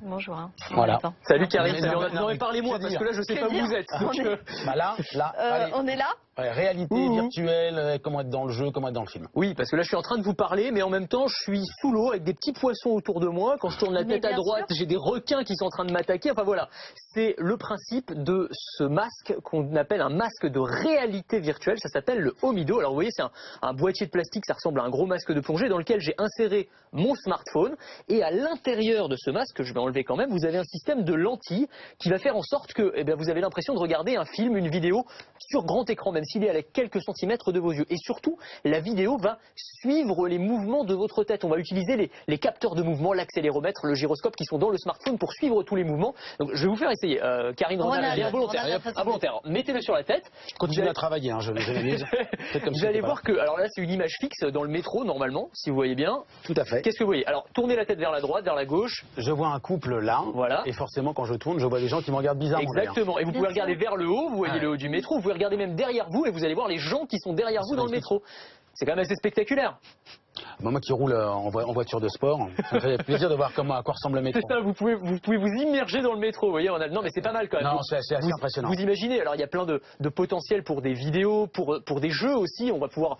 Bonjour. Voilà. Salut Karine. Non mais parlez-moi parce que là je sais pas où vous êtes. Bah là, allez. On est là. Ouais, réalité virtuelle, comment être dans le jeu, comment être dans le film. Oui, parce que là je suis en train de vous parler, mais en même temps je suis sous l'eau avec des petits poissons autour de moi. Quand je tourne la tête à droite, j'ai des requins qui sont en train de m'attaquer. Enfin voilà, c'est le principe de ce masque qu'on appelle un masque de réalité virtuelle. Ça s'appelle le Omido. Alors vous voyez, c'est un boîtier de plastique, ça ressemble à un gros masque de plongée dans lequel j'ai inséré mon smartphone. Et à l'intérieur de ce masque, que je vais enlever quand même, vous avez un système de lentilles qui va faire en sorte que vous avez l'impression de regarder un film, une vidéo sur grand écran, même s'il est à quelques centimètres de vos yeux. Et surtout, la vidéo va suivre les mouvements de votre tête. On va utiliser les capteurs de mouvement, l'accéléromètre, le gyroscope qui sont dans le smartphone pour suivre tous les mouvements. Donc je vais vous faire essayer. Karine Ronald, involontaire. Mettez-le sur la tête. Continuez à travailler, hein, je m'amuse. Vous allez voir que, alors là c'est une image fixe dans le métro normalement, si vous voyez bien. Tout à fait. Qu'est-ce que vous voyez? Alors tournez la tête vers la droite, vers la gauche. Je vois un couple là, voilà. Et forcément quand je tourne, je vois des gens qui me regardent bizarrement. Exactement, et vous pouvez regarder vers le haut, vous voyez le haut du métro, vous pouvez regarder même derrière vous et vous allez voir les gens qui sont derrière vous dans le métro. C'est quand même assez spectaculaire. Moi qui roule en voiture de sport, ça me fait plaisir de voir à quoi ressemble le métro. C'est ça, vous pouvez vous immerger dans le métro, vous voyez, non mais c'est pas mal quand même. Non, c'est assez impressionnant. Vous imaginez, alors il y a plein de potentiel pour des vidéos, pour des jeux aussi, on va pouvoir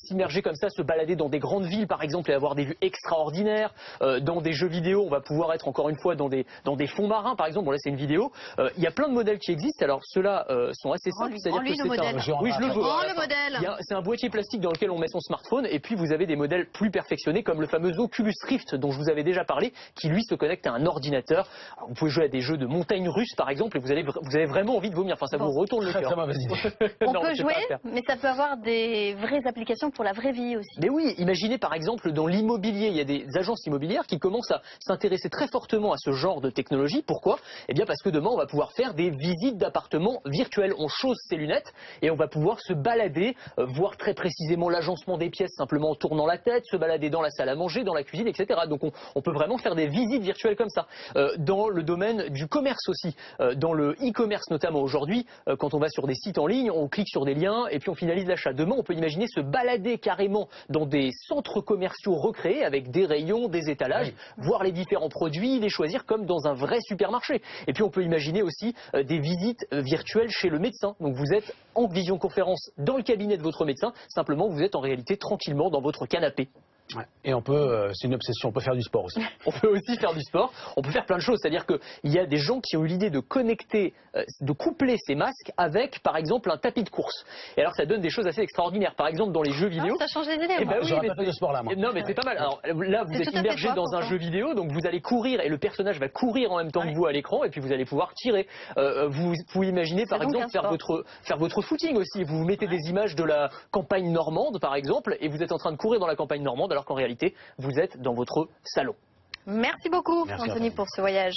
s'immerger comme ça, se balader dans des grandes villes par exemple et avoir des vues extraordinaires. Dans des jeux vidéo, on va pouvoir être encore une fois dans des fonds marins par exemple, bon là c'est une vidéo. Il y a plein de modèles qui existent, alors ceux-là sont assez simples. C'est-à-dire que c'est oui, je le veux. Le modèle. C'est un boîtier plastique dans lequel on met son smartphone et puis vous avez des modèles plus perfectionnés comme le fameux Oculus Rift dont je vous avais déjà parlé, qui lui se connecte à un ordinateur. Alors, vous pouvez jouer à des jeux de montagnes russes par exemple et vous avez vraiment envie de vomir, enfin ça vous retourne le cœur. Très mauvaise idée. On peut jouer, mais ça peut avoir des vraies applications pour la vraie vie aussi. Mais oui, imaginez par exemple dans l'immobilier, il y a des agences immobilières qui commencent à s'intéresser très fortement à ce genre de technologie. Pourquoi? Eh bien parce que demain on va pouvoir faire des visites d'appartements virtuels. On chausse ses lunettes et on va pouvoir se balader, voir très précisément l'agencement des pièces simplement en tournant la tête, se balader dans la salle à manger, dans la cuisine, etc. Donc on peut vraiment faire des visites virtuelles comme ça. Dans le domaine du commerce aussi, dans le e-commerce notamment aujourd'hui, quand on va sur des sites en ligne, on clique sur des liens et puis on finalise l'achat. Demain, on peut imaginer se balader carrément dans des centres commerciaux recréés avec des rayons, des étalages, voir les différents produits, les choisir comme dans un vrai supermarché. Et puis on peut imaginer aussi des visites virtuelles chez le médecin. Donc vous êtes en visioconférence dans le cabinet de votre médecin, simplement vous êtes en réalité tranquillement dans votre canapé. Ouais. Et on peut, c'est une obsession, on peut faire du sport aussi. On peut aussi faire du sport, on peut faire plein de choses, c'est-à-dire qu'il y a des gens qui ont eu l'idée de connecter, de coupler ces masques avec par exemple un tapis de course. Et alors ça donne des choses assez extraordinaires, par exemple dans les jeux vidéo. Ça change les idées. Oui, j'aurais pas fait de sport là moi. Non mais c'est pas mal, alors là vous êtes immergé dans un jeu vidéo, donc vous allez courir et le personnage va courir en même temps que vous à l'écran et puis vous allez pouvoir tirer. Vous pouvez imaginer par exemple faire votre footing aussi, vous mettez des images de la campagne normande par exemple et vous êtes en train de courir dans la campagne normande alors qu'en réalité vous êtes dans votre salon. Merci beaucoup, Merci Anthony, pour ce voyage.